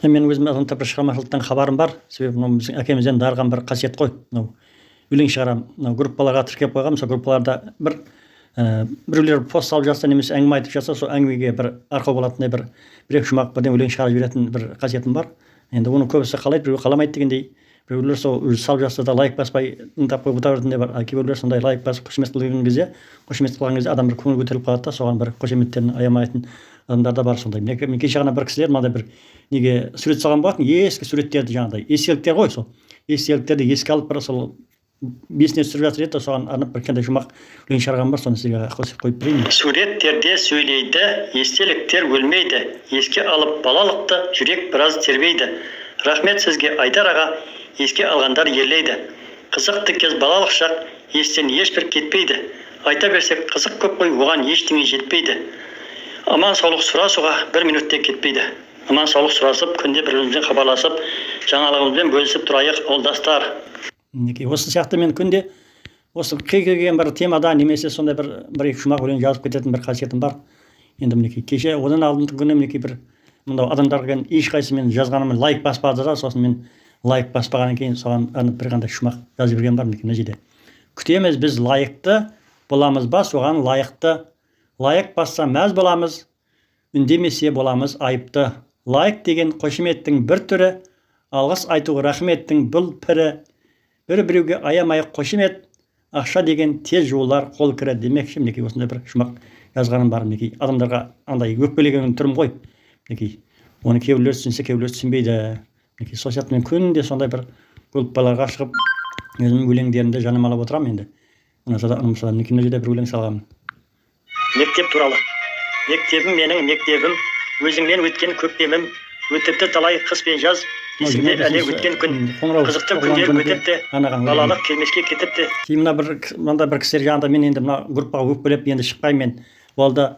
Мен өзім азаматтық бір шығармашылықтан хабарым бар. Себебі мынау біздің әкемізден дарыған бір қасиет қой. Мынау өлең шығарам, мынау группаларға тіркеп қойған. Мысалы группаларда біреулер пост салып жатса немесе әңгіме айтып жатса, сол әңгімеге бір арқау болатындай бір екі жұмақ бірден өлең шығарып жіберетін бір қасиетім бар. Енді оны көбісі қалайды, біреу қаламайды дегендей. Біреулер сол салып жатса да лайк баспай тыңдап қойып отыра беретіндей бар. Кейбіреулер сондай лайк басып қошемет қылған кезде адам бір көңіл көтеріліп қалады да, соған бір қошеметтерін аямайтын адамдар да бар сондай. Мен кеше ғана бір кісілер мынандай бір неге сурет салған болатын, ескі суреттерді, жаңағыдай естеліктер ғой, сол естеліктерді еске алып бір сол бесіне түсіріп жатыр еді, соған арнап бір кішкентай жұмақ өлең шығарған бар, соны сізге қойып берейін. Суреттерде сөйлейді, естеліктер өлмейді, еске алып балалықты жүрек біраз тербейді. Рахмет сізге Айдар аға, еске алғандар ерлейді. Қызықты кез балалық шақ, естен ешбір кетпейді. Айта берсек қызық көп қой, оған ештеңе жетпейді. Аман саулық сұрасуға бір минутте кетпейді. Аман саулық сұрасып, күнде бір-бірімізбен хабарласып, жаңалығымызбен бөлісіп тұрайық, олдастар. Осы сияқты мен күнде осы келген бір темада немесе сондай бір-екі жұмақ өлең жазып кететін бір қасиетім бар. Енді мінекей кеше одан алдыңғы күні мінекей бір мынау адамдарға ешқайсы мен жазғаныма лайк баспады да, сосын мен лайк баспағаннан кейін соған бір қандай жұмақ жазып берген бар мінекей мына жерде. Күтеміз біз лайықты, боламыз ба соған лайықты. Лайық басса мәз боламыз, үндемесе боламыз айыпты. Лайық деген қошеметтің бір түрі, алғыс айту рахметтің бұл пірі. Біреуге аямайық қошемет, ақша деген тез жуылар қол кірі. Демекші мінекей осындай бір жұмақ жазғаным бар мінекей. Адамдарға андай өкпелеген түрім ғой. Мінекей оны кейбіреулер түсінсе, кейбіреулер түсінбейді. Мінекей сол сияқты мен күнде сондай бір группаларға шығып, өзімнің өлеңдерімді жанамалап отырамын енді. Мысалы мінекей мына жерде бір өлең салғанмын. Мектеп туралы. Мектебім менің мектебім, өзіңмен өткен көктемім, өтіпті талай қыс пен жаз, есімде әлі өткен күн, қызықты күндер өтіпті, балалық келмеске кетіпті. Мында бір кісілер жағында мен енді мына группаға өкпелеп енді шықпаймын мен. Ол да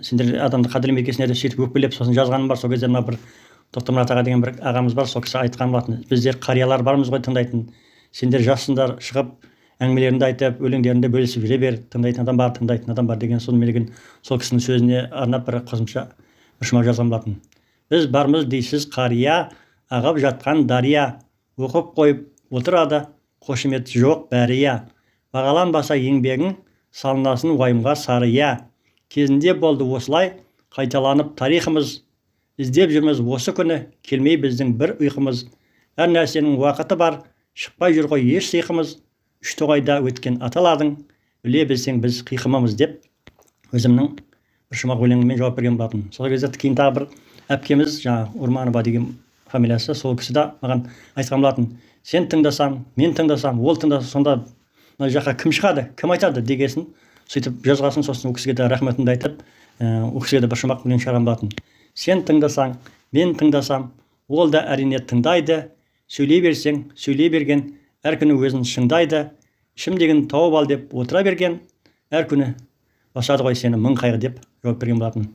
сендер адамды қадірлемекесіне де сөйтіп өкпелеп сосын жазғаным бар. Сол кезде мына бір Тоқтамұрат аға деген бір ағамыз бар, сол кісі айтқан болатын. Біздер қариялар бармыз ғой тыңдайтын. Сендер жассыңдар, шығып әңгімелеріңді айтып, өлеңдеріңді бөлісіп жүре бер, тыңдайтын адам бар деген сонымен сол кісінің сөзіне арнап бір қосымша бір жұмақ жазған болатын. Біз бармыз дейсіз қария, ағып жатқан дария, оқып қойып отырады, қошемет жоқ бәрия. Бағаланбаса еңбегің, салынасын уайымға сария. Кезінде болды осылай, қайталанып тарихымыз, іздеп жүрміз осы күні, келмей біздің бір ұйқымыз. Әр нәрсенің уақыты бар, шықпай жүр ғой еш сыйқымыз. Үштоғайда өткен аталардың, біле білсең біз қиқымымыз деп өзімнің бір жұмақ өлеңімен жауап берген болатын. Сол кезде кейін тағы бір әпкеміз, жаңағы Урманова деген фамилиясы, сол кісі де маған айтқан болатын. Сен тыңдасаң, мен тыңдасам, ол тыңдаса, сонда мына жаққа кім шығады, кім айтады дегесін сөйтіп жазғасын. Сосын ол кісіге де рахметімді айтып, ол кісіге де бір жұмақ өлең шығарған болатын. Сен тыңдасаң, мен тыңдасам, ол да әрине тыңдайды. Сөйлей берсең, сөйлей берген, әр күні өзін шыңдайды. Ішім деген тауып ал деп отыра берген, әр күні басады ғой сені мың қайғы деп жауап берген болатын.